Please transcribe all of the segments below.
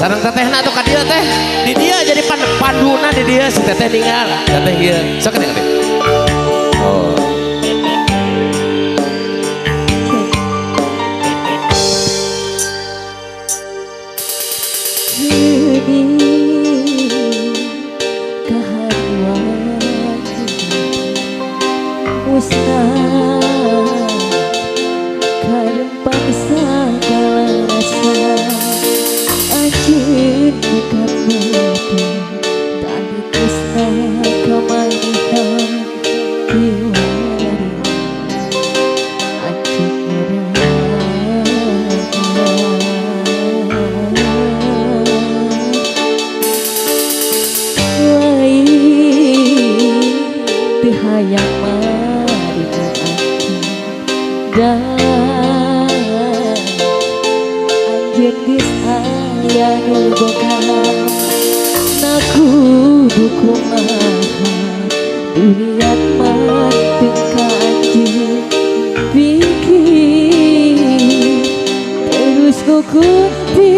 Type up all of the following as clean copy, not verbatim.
Sareng tetehna tuh ka dieu teh. Di dia jadi panduna di dia si teteh ninggal. Teteh ieu. Sok teh. Oh. Hayang mari dan anjeun geus aya nu boga naku buku maha duniat mah teu ka anjeun pikir terus kukunti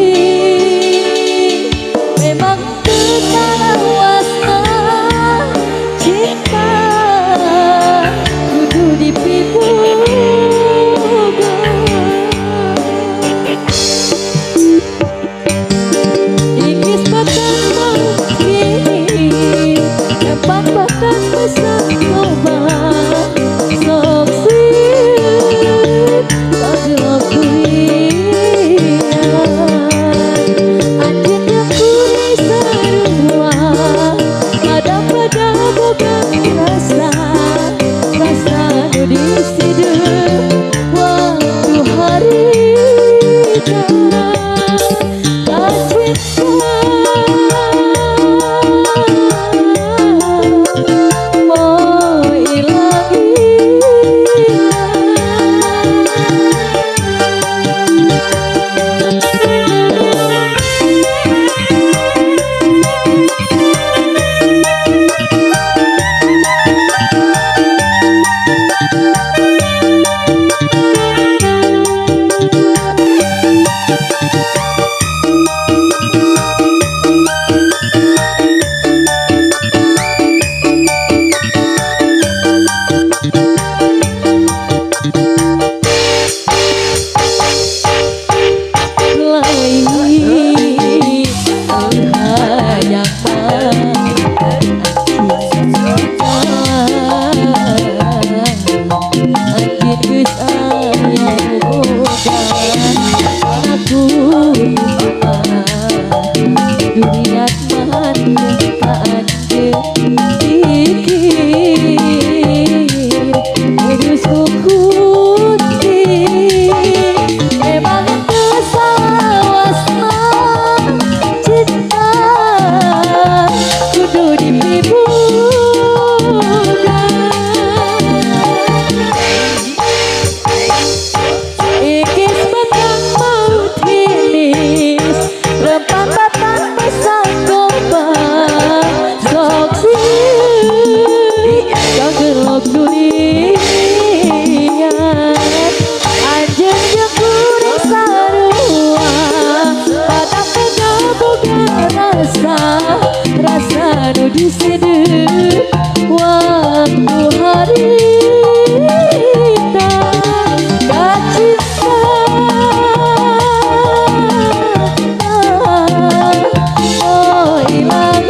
memang teu salawasna cinta rasa nu disedep waktu harita kacinta oh ilang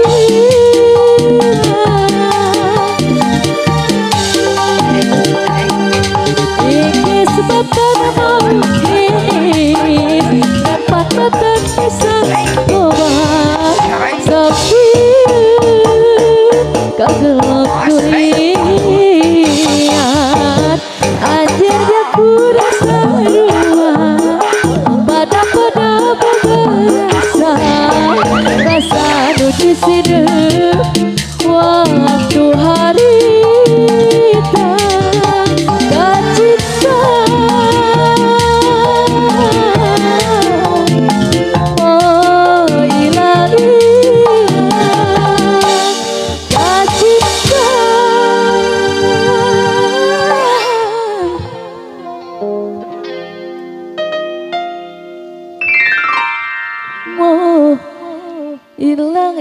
iki sebab tanam ini dapat makan pisang kagelap durian anjir dia kurang sarua pada berasa rasa nu disideup waktu harita kacinta oh ilang oh hilang